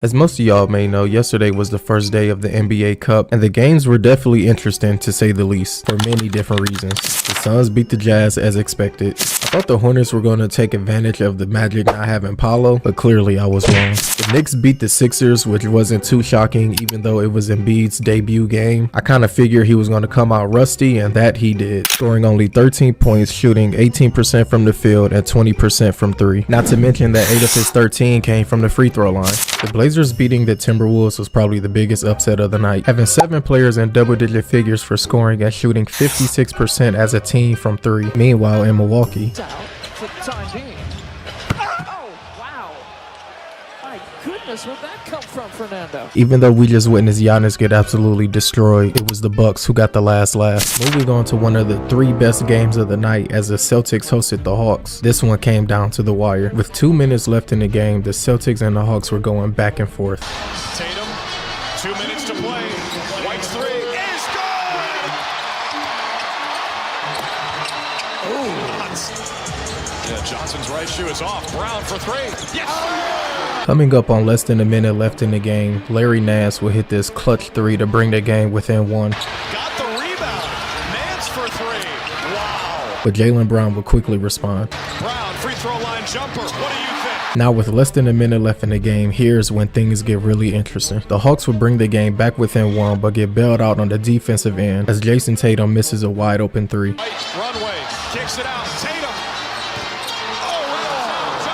As most of y'all may know, yesterday was the first day of the NBA Cup, and the games were definitely interesting to say the least, for many different reasons. The Suns beat the Jazz as expected. I thought the Hornets were going to take advantage of the Magic not having Paolo, but clearly I was wrong. The Knicks beat the Sixers, which wasn't too shocking even though it was Embiid's debut game. I kind of figured he was going to come out rusty, and that he did, scoring only 13 points, shooting 18% from the field and 20% from three. Not to mention that 8 of his 13 came from the free throw line. The Blazers beating the Timberwolves was probably the biggest upset of the night, having 7 players in double-digit figures for scoring and shooting 56% as a team from three. Meanwhile, in Milwaukee, where'd that come from, Fernando? Even though we just witnessed Giannis get absolutely destroyed, it was the Bucks who got the last laugh. Moving on to one of the 3 best games of the night as the Celtics hosted the Hawks. This one came down to the wire. With 2 minutes left in the game, the Celtics and the Hawks were going back and forth. Tatum, 2 minutes to play. White's 3 is good! Oh, yeah, Johnson's right shoe is off. Brown for 3. Yes! Coming up on less than a minute left in the game, Larry Nance will hit this clutch 3 to bring the game within 1. Got the rebound. Nance for 3. Wow. But Jaylen Brown will quickly respond. Brown, free throw line jumper. What do you think? Now with less than a minute left in the game, here's when things get really interesting. The Hawks will bring the game back within 1 but get bailed out on the defensive end as Jason Tatum misses a wide open 3. Runway, kicks it out. Tatum.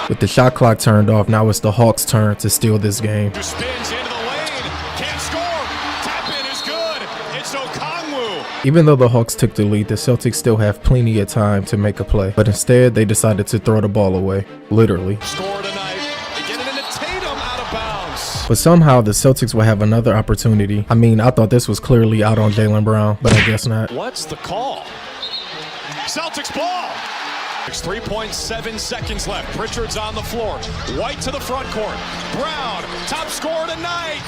With the shot clock turned off, now it's the Hawks' turn to steal this game. Who spins into the lane, can't score. Tap in is good. It's Okongwu. Even though the Hawks took the lead, the Celtics still have plenty of time to make a play, but instead they decided to throw the ball away, literally. Score tonight. They get it into Tatum, out of bounds. But somehow the Celtics will have another opportunity. I mean, I thought this was clearly out on Jaylen Brown, but I guess not. What's the call? Celtics ball. 3.7 seconds left. Pritchard's on the floor. White to the front court. Brown, top scorer tonight.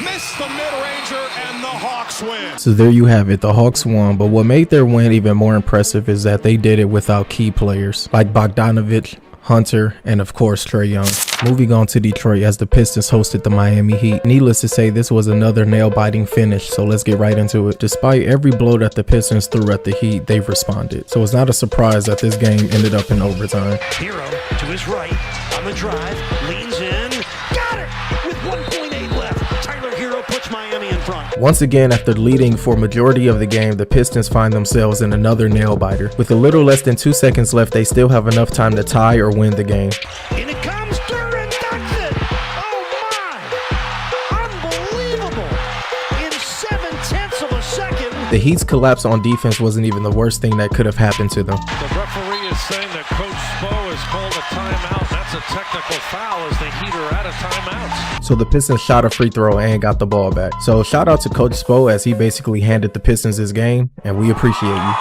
Missed the mid-ranger and the Hawks win. So there you have it. The Hawks won, but what made their win even more impressive is that they did it without key players like Bogdanovich, Hunter, and of course Trae Young. Moving on to Detroit as the Pistons hosted the Miami Heat. Needless to say, this was another nail-biting finish, so let's get right into it. Despite every blow that the Pistons threw at the Heat, they've responded. So it's not a surprise that this game ended up in overtime. Hero to his right on the drive, leans in, got it with 1.8 left. Tyler Hero puts Miami in front. Once again, after leading for majority of the game, the Pistons find themselves in another nail-biter. With a little less than 2 seconds left, they still have enough time to tie or win the game. In it comes, Duran ducks it. Oh my! Unbelievable! In 7/10 of a second. The Heat's collapse on defense wasn't even the worst thing that could have happened to them. The referee is saying that Coach Spo has called a timeout. That's a technical foul as the Heat are out of timeouts. So the Pistons shot a free throw and got the ball back. So shout out to Coach Spo as he basically handed the Pistons his game, and we appreciate you.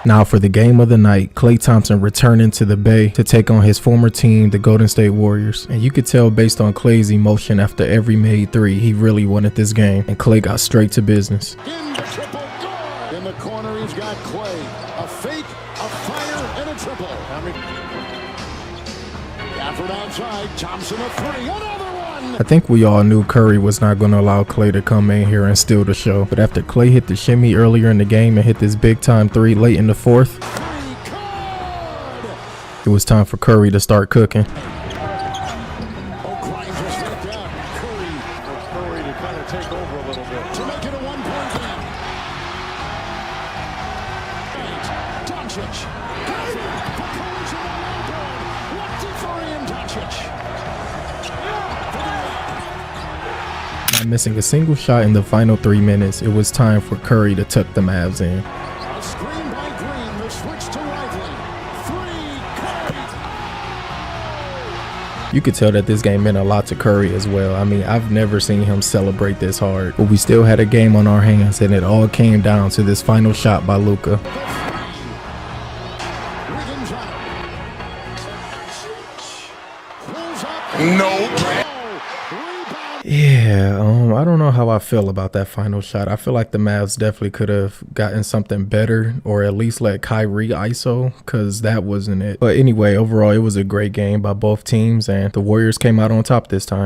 Now for the game of the night, Klay Thompson returning to the Bay to take on his former team, the Golden State Warriors. And you could tell based on Klay's emotion after every made 3, he really wanted this game, and Klay got straight to business. In the triple guard. In the corner, he's got Klay. A fake, a fire, and a triple. Gafford outside, Thompson a 3, another one! I think we all knew Curry was not going to allow Klay to come in here and steal the show. But after Klay hit the shimmy earlier in the game and hit this big time 3 late in the 4th, it was time for Curry to start cooking. Curry to kind of take over a little bit. To make it a 1-point game. Doncic. Not missing a single shot in the final 3 minutes, it was time for Curry to tuck the Mavs in. A screen by Green, the switch to Lively. 3, Curry. You could tell that this game meant a lot to Curry as well. I mean, I've never seen him celebrate this hard. But we still had a game on our hands, and it all came down to this final shot by Luka. Yeah, I don't know how I feel about that final shot. I feel like the Mavs definitely could have gotten something better, or at least let Kyrie ISO, because that wasn't it. But anyway, overall, it was a great game by both teams, and the Warriors came out on top this time.